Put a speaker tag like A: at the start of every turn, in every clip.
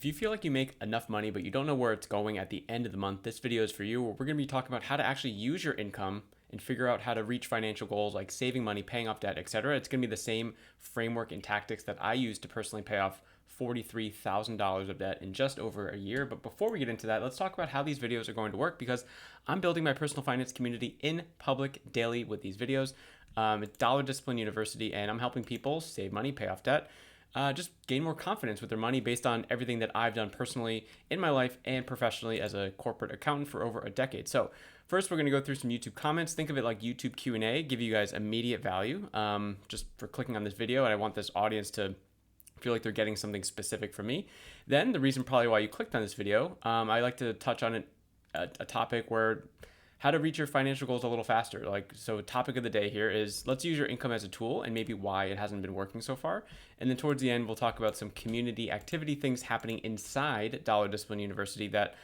A: If you feel like you make enough money, but you don't know where it's going at the end of the month, this video is for you. We're going to be talking about how to actually use your income and figure out how to reach financial goals like saving money, paying off debt, etc. It's going to be the same framework and tactics that I use to personally pay off $43,000 of debt in just over a year. But before we get into that, let's talk about how these videos are going to work, because I'm building my personal finance community in public daily with these videos. It's Dollar Discipline University, and I'm helping people save money, pay off debt, just gain more confidence with their money based on everything that I've done personally in my life and professionally as a corporate accountant for over a decade. So first, we're going to go through some YouTube comments. Think of it like YouTube Q&A, give you guys immediate value just for clicking on this video. And I want this audience to feel like they're getting something specific from me. Then the reason probably why you clicked on this video, I like to touch on a topic where how to reach your financial goals a little faster. So topic of the day here is let's use your income as a tool and maybe why it hasn't been working so far. And then towards the end, we'll talk about some community activity things happening inside Dollar Discipline University that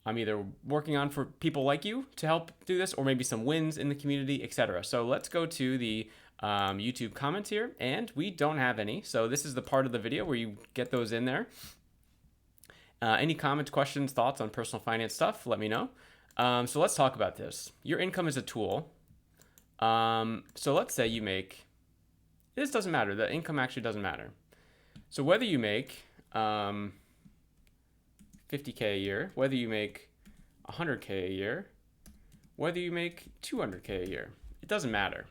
A: I'm either working on for people like you to help do this, or maybe some wins in the community, etc. So let's go to the YouTube comments here, and we don't have any. So this is the part of the video where you get those in there. Any comments, questions, thoughts on personal finance stuff, let me know. So let's talk about this. Your income is a tool. So let's say you make, this doesn't matter. The income actually doesn't matter. So whether you make 50K a year, whether you make 100K a year, whether you make 200K a year, it doesn't matter.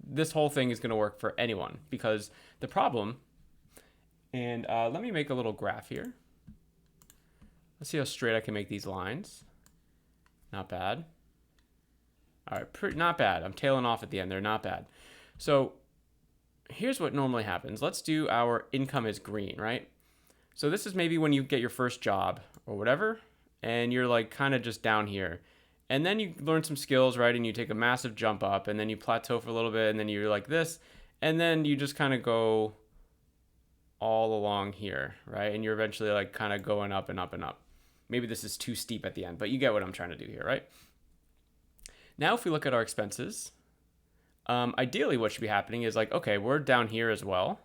A: This whole thing is going to work for anyone, because the problem, and let me make a little graph here. Let's see how straight I can make these lines. Not bad. All right, not bad. I'm tailing off at the end. They're not bad. So here's what normally happens. Let's do our income is green, right? So this is maybe when you get your first job or whatever, and you're like kind of just down here. And then you learn some skills, right? And you take a massive jump up, and then you plateau for a little bit, and then you're like this, and then you just kind of go all along here, right? And you're eventually like kind of going up and up and up. Maybe this is too steep at the end, but you get what I'm trying to do here, right? Now, if we look at our expenses, ideally what should be happening is like, okay, we're down here as well.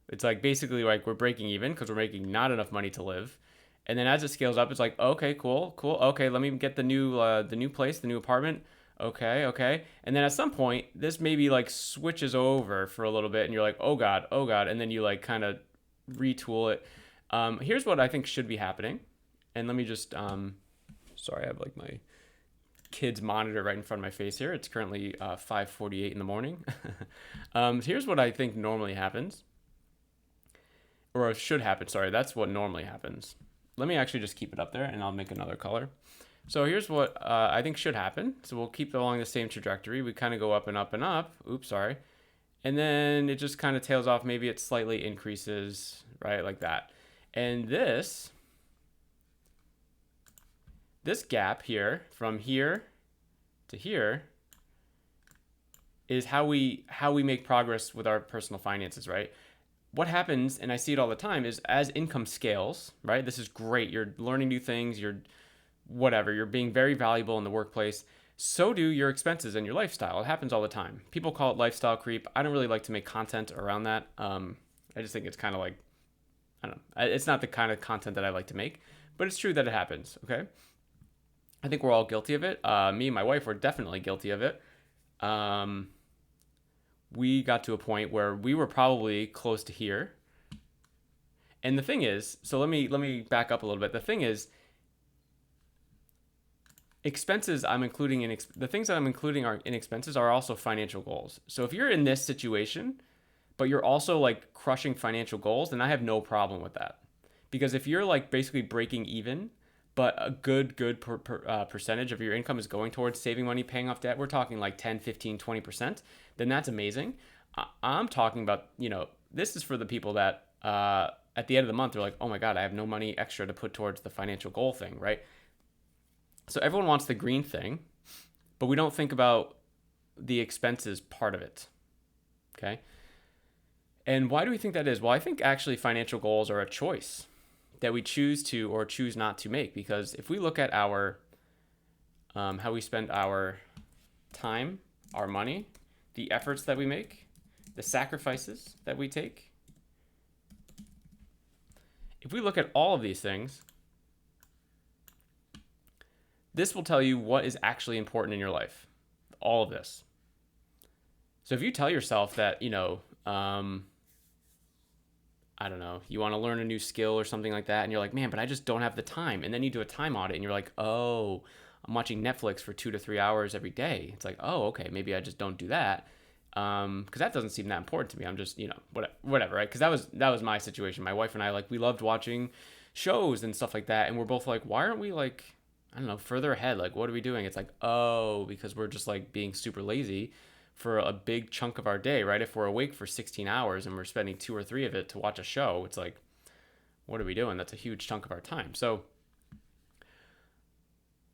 A: It's like basically like we're breaking even because we're making not enough money to live. And then as it scales up, it's like, okay, cool. Okay, let me get the new place, the new apartment. Okay. And then at some point, this maybe like switches over for a little bit, and you're like, oh God. And then you like kind of retool it. Here's what I think should be happening. And let me just, sorry, I have like my kid's monitor right in front of my face here. It's currently 5:48 in the morning. Here's what I think normally happens, or should happen. Sorry, that's what normally happens. Let me actually just keep it up there, and I'll make another color. So here's what I think should happen. So we'll keep along the same trajectory. We kind of go up and up and up. Oops, sorry. And then it just kind of tails off. Maybe it slightly increases, right, like that. And this gap here, from here to here, is how we make progress with our personal finances, right? What happens, and I see it all the time, is as income scales, right? This is great. You're learning new things. You're being very valuable in the workplace. So do your expenses and your lifestyle. It happens all the time. People call it lifestyle creep. I don't really like to make content around that. I just think it's kind of like, I don't know. It's not the kind of content that I like to make, but it's true that it happens, okay? I think we're all guilty of it. Me and my wife were definitely guilty of it. We got to a point where we were probably close to here. And the thing is, so let me back up a little bit. The thing is, expenses I'm including in the things that I'm including in expenses are also financial goals. So if you're in this situation, but you're also like crushing financial goals, then I have no problem with that. Because if you're like basically breaking even, but a good percentage of your income is going towards saving money, paying off debt, we're talking like 10, 15, 20%, then that's amazing. I'm talking about, this is for the people that at the end of the month, they're like, oh my God, I have no money extra to put towards the financial goal thing, right? So everyone wants the green thing, but we don't think about the expenses part of it, okay? And why do we think that is? Well, I think actually financial goals are a choice that we choose to or choose not to make. Because if we look at our how we spend our time, our money, the efforts that we make, the sacrifices that we take, if we look at all of these things, this will tell you what is actually important in your life. All of this. So if you tell yourself that, I don't know, you want to learn a new skill or something like that, and you're like, man, but I just don't have the time. And then you do a time audit and you're like, oh, I'm watching Netflix for 2 to 3 hours every day. It's like, oh, okay, maybe I just don't do that. Because that doesn't seem that important to me. I'm just, whatever, right? Because that was my situation. My wife and I, like, we loved watching shows and stuff like that. And we're both like, why aren't we, like, I don't know, further ahead? Like, what are we doing? It's like, oh, because we're just, like, being super lazy for a big chunk of our day, right? If we're awake for 16 hours and we're spending 2 or 3 of it to watch a show, it's like, what are we doing? That's a huge chunk of our time. So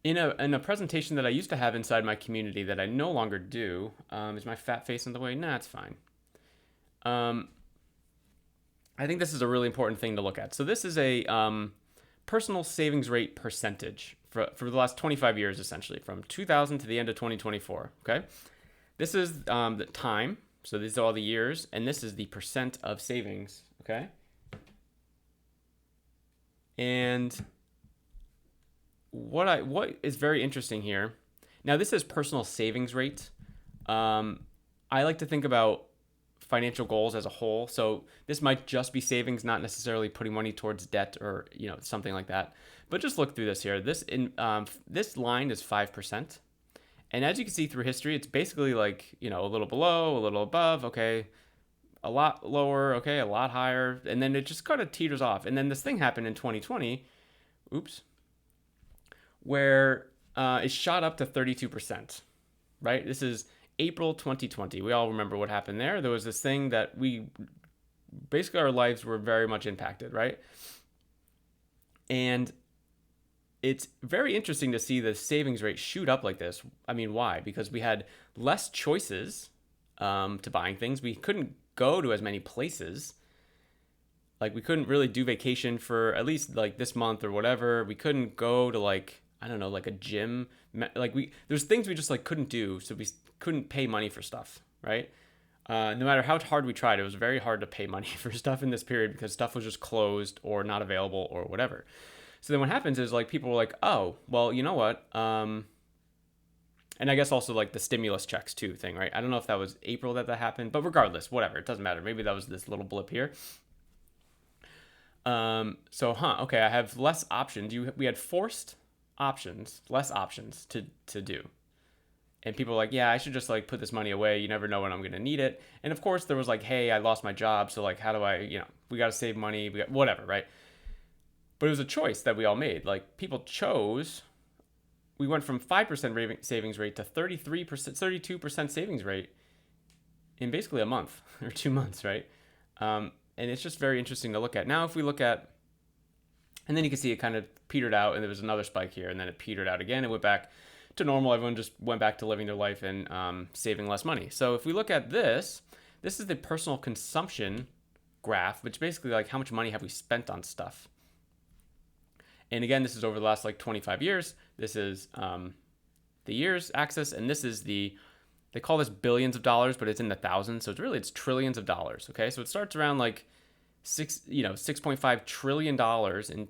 A: in a presentation that I used to have inside my community that I no longer do, is my fat face in the way? Nah, it's fine. I think this is a really important thing to look at. So this is a personal savings rate percentage for the last 25 years, essentially, from 2000 to the end of 2024, okay? This is the time, so these are all the years, and this is the percent of savings, okay? And what is very interesting here, now this is personal savings rate. I like to think about financial goals as a whole. So this might just be savings, not necessarily putting money towards debt or something like that. But just look through this here. This line is 5%. And as you can see through history, it's basically like, a little below, a little above, okay, a lot lower, okay, a lot higher. And then it just kind of teeters off. And then this thing happened in 2020, where it shot up to 32%, right? This is April 2020. We all remember what happened there. There was this thing that basically our lives were very much impacted, right? And it's very interesting to see the savings rate shoot up like this. I mean, why? Because we had less choices to buying things. We couldn't go to as many places. Like, we couldn't really do vacation for at least like this month or whatever. We couldn't go to, like, I don't know, like a gym. Like, there's things we just like couldn't do, so we couldn't pay money for stuff, right? No matter how hard we tried, it was very hard to pay money for stuff in this period because stuff was just closed or not available or whatever. So then what happens is, like, people were like, oh, well, you know what? And I guess also like the stimulus checks too thing, right? I don't know if that was April that happened, but regardless, whatever, it doesn't matter. Maybe that was this little blip here. Okay, I have less options. We had forced options, less options to do. And people were like, yeah, I should just like put this money away. You never know when I'm going to need it. And of course there was like, hey, I lost my job. So like, how do I, we got to save money, we got whatever, right? But it was a choice that we all made. Like, people chose, we went from 5% savings rate to 33%, 32% savings rate in basically a month or 2 months, right? And it's just very interesting to look at. Now, if we look at, and then you can see it kind of petered out, and there was another spike here, and then it petered out again. It went back to normal. Everyone just went back to living their life and saving less money. So if we look at this is the personal consumption graph, which basically like how much money have we spent on stuff. And again, this is over the last like 25 years. This is the years axis, and this is they call this billions of dollars, but it's in the thousands. So it's trillions of dollars. Okay, so it starts around like $6.5 trillion in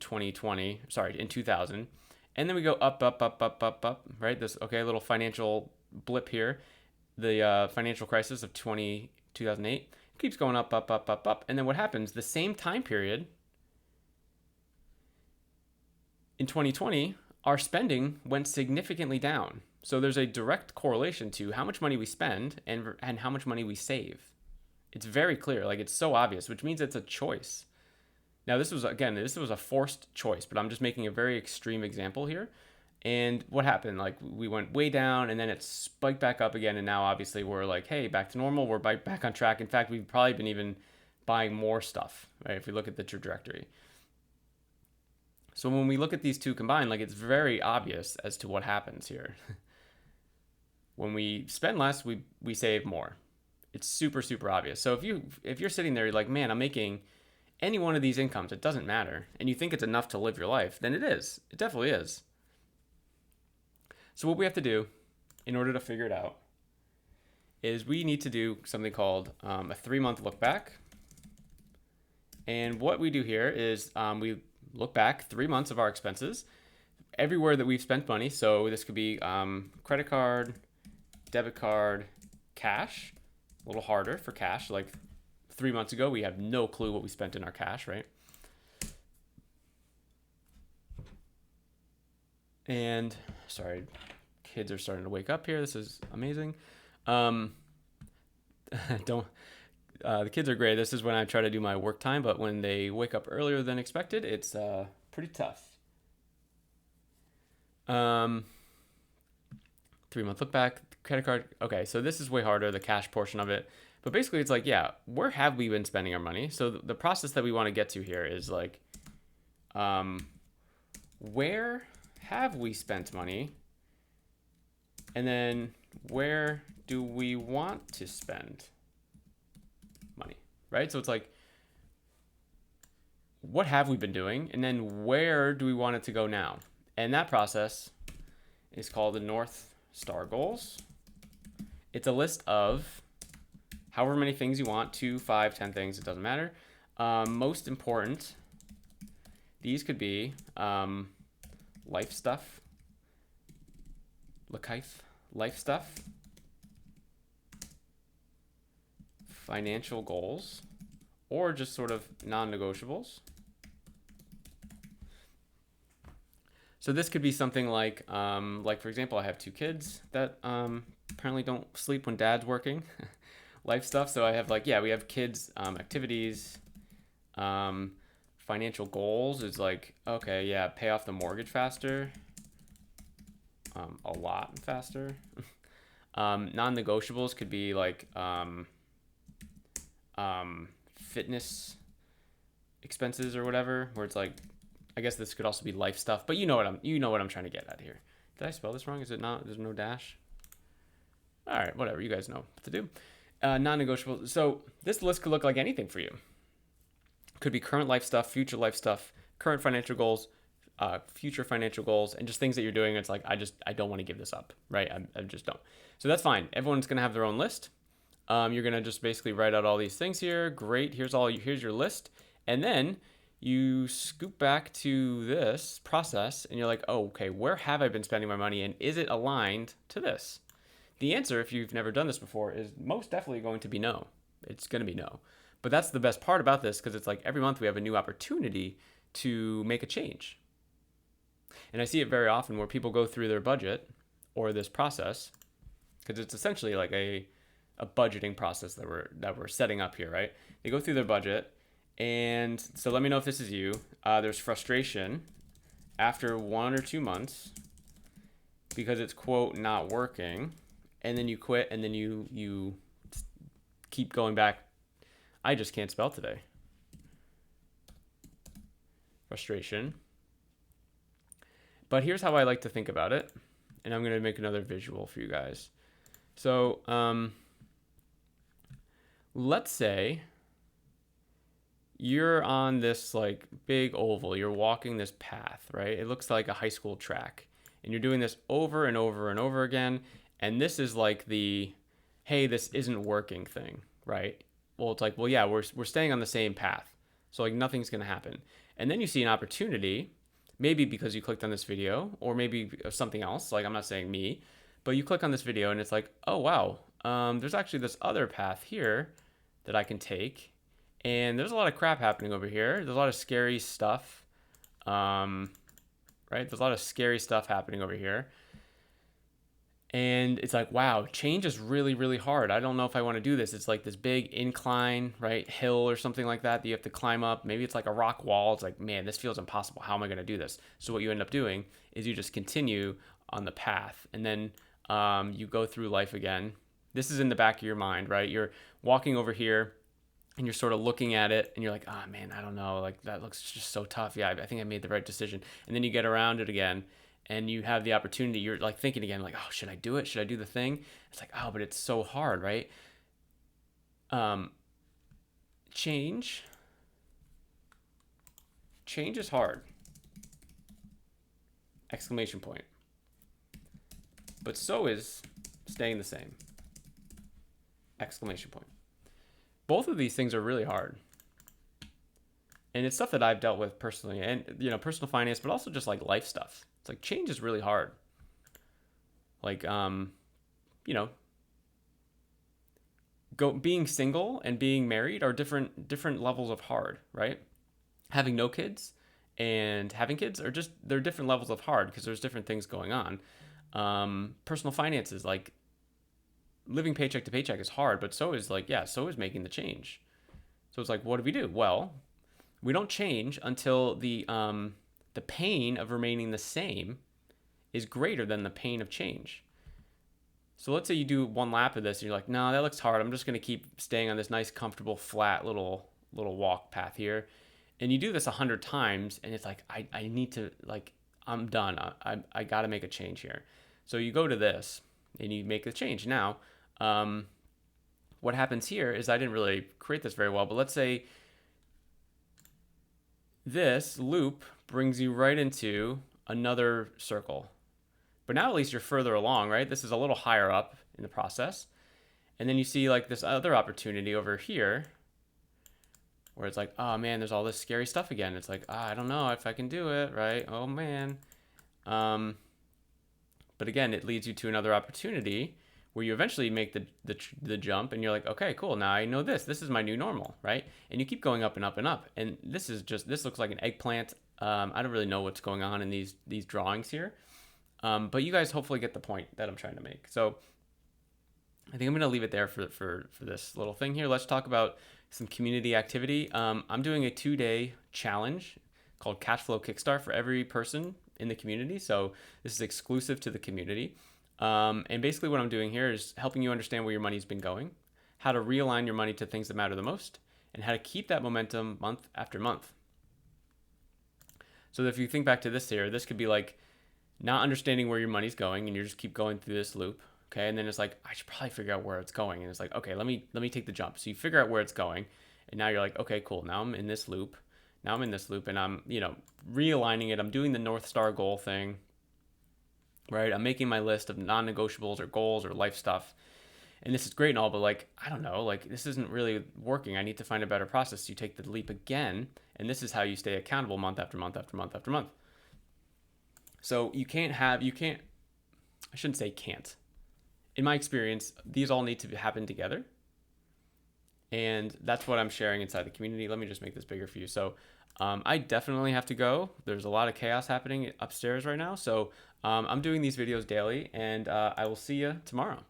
A: 2000, and then we go up, right? This little financial blip here, the financial crisis of 2008 keeps going up, and then what happens? The same time period in 2020, our spending went significantly down. So there's a direct correlation to how much money we spend and how much money we save. It's very clear, like it's so obvious, which means it's a choice. Now this was a forced choice, but I'm just making a very extreme example here. And what happened? Like, we went way down and then it spiked back up again. And now obviously we're like, hey, back to normal. We're back on track. In fact, we've probably been even buying more stuff, right? If we look at the trajectory. So when we look at these two combined, like, it's very obvious as to what happens here. When we spend less, we save more. It's super, super obvious. So if you're sitting there, you're like, man, I'm making any one of these incomes, it doesn't matter, and you think it's enough to live your life, then it is. It definitely is. So what we have to do in order to figure it out is we need to do something called a 3-month look back And what we do here is we look back 3 months of our expenses, everywhere that we've spent money. So this could be credit card, debit card, cash. A little harder for cash. Like 3 months ago, we have no clue what we spent in our cash, right? And sorry, kids are starting to wake up here. This is amazing. Don't the kids are great. This is when I try to do my work time, but when they wake up earlier than expected, it's pretty tough. 3 month look back, credit card. Okay, so this is way harder, the cash portion of it. But basically, it's like, yeah, where have we been spending our money? So the process that we want to get to here is like, where have we spent money? And then where do we want to spend money, right? So it's like, what have we been doing? And then where do we want it to go now? And that process is called the North Star Goals. It's a list of however many things you want, 2, 5, 10 things, it doesn't matter. Most important, these could be life stuff, life stuff, financial goals, or just sort of non-negotiables. So this could be something like for example, I have 2 kids that apparently don't sleep when dad's working. Life stuff. So I have like, yeah, we have kids activities. Financial goals is like, okay, yeah, pay off the mortgage faster. A lot faster. Non-negotiables could be like fitness expenses or whatever, where it's like, I guess this could also be life stuff, but you know what I'm trying to get at here. Did I spell this wrong? Is it not? There's no dash. All right, whatever. You guys know what to do. Non-negotiable. So this list could look like anything for you. Could be current life stuff, future life stuff, current financial goals, future financial goals, and just things that you're doing. It's like, I don't want to give this up, right? I just don't. So that's fine. Everyone's gonna have their own list. You're gonna just basically write out all these things here. Great. Here's your list, and then you scoop back to this process and you're like, oh, okay, where have I been spending my money and is it aligned to this? The answer, if you've never done this before, is most definitely going to be no. It's going to be no. But that's the best part about this, because it's like every month we have a new opportunity to make a change. And I see it very often where people go through their budget or this process, because it's essentially like a budgeting process that we're setting up here, right? They go through their budget. And so let me know if this is you. There's frustration after 1 or 2 months because it's, quote, not working. And then you quit and then you keep going back. I just can't spell today. Frustration. But here's how I like to think about it. And I'm going to make another visual for you guys. So let's say you're on this like big oval, you're walking this path, right? It looks like a high school track, and you're doing this over and over and over again. And this is like the, hey, this isn't working thing, right? Well, it's like, well, yeah, we're staying on the same path. So like nothing's going to happen. And then you see an opportunity, maybe because you clicked on this video or maybe something else. Like, I'm not saying me, but you click on this video and it's like, oh, wow, there's actually this other path here that I can take. And there's a lot of crap happening over here. There's a lot of scary stuff, right? There's a lot of scary stuff happening over here. And it's like, wow, change is really, really hard. I don't know if I want to do this. It's like this big incline, right? Hill or something like that you have to climb up. Maybe it's like a rock wall. It's like, man, this feels impossible. How am I going to do this? So what you end up doing is you just continue on the path. And then you go through life again. This is in the back of your mind, right? You're walking over here. And you're sort of looking at it and you're like, oh man, I don't know. Like that looks just so tough. Yeah, I think I made the right decision. And then you get around it again and you have the opportunity. You're like thinking again, like, oh, should I do it? Should I do the thing? It's like, oh, but it's so hard, right? Change is hard. Exclamation point. But so is staying the same. Exclamation point. Both of these things are really hard. And it's stuff that I've dealt with personally, and personal finance, but also just like life stuff. It's like change is really hard. Like you know, being single and being married are different levels of hard, right? Having no kids and having kids are just they're different levels of hard because there's different things going on. Personal finances, like living paycheck to paycheck, is hard, but so is making the change. So it's like, what do we do? Well, we don't change until the pain of remaining the same is greater than the pain of change. So let's say you do one lap of this and you're like, no, that looks hard. I'm just going to keep staying on this nice, comfortable, flat little walk path here. And you do this 100 times and it's like, I need to, like, I'm done. I got to make a change here. So you go to this and you make the change. Now, what happens here is I didn't really create this very well, but let's say this loop brings you right into another circle. But now at least you're further along, right? This is a little higher up in the process. And then you see like this other opportunity over here where it's like, oh man, there's all this scary stuff again. It's like, I don't know if I can do it, right? Oh man. But again, it leads you to another opportunity where you eventually make the jump and you're like, okay, cool. Now I know this. This is my new normal, right? And you keep going up and up and up. And this looks like an eggplant. I don't really know what's going on in these drawings here. But you guys hopefully get the point that I'm trying to make. So I think I'm going to leave it there for this little thing here. Let's talk about some community activity. I'm doing a 2-day challenge called Cashflow Kickstart for every person in the community. So this is exclusive to the community. And basically what I'm doing here is helping you understand where your money's been going, how to realign your money to things that matter the most, and how to keep that momentum month after month. So if you think back to this here, this could be like not understanding where your money's going and you just keep going through this loop. Okay. And then it's like, I should probably figure out where it's going. And it's like, okay, let me take the jump. So you figure out where it's going. And now you're like, okay, cool. Now I'm in this loop. And I'm, realigning it. I'm doing the North Star goal thing, right? I'm making my list of non-negotiables or goals or life stuff. And this is great and all, but like, I don't know, like this isn't really working. I need to find a better process. So you take the leap again. And this is how you stay accountable month after month after month after month. So I shouldn't say can't. In my experience, these all need to happen together. And that's what I'm sharing inside the community. Let me just make this bigger for you. So I definitely have to go. There's a lot of chaos happening upstairs right now. So I'm doing these videos daily and I will see you tomorrow.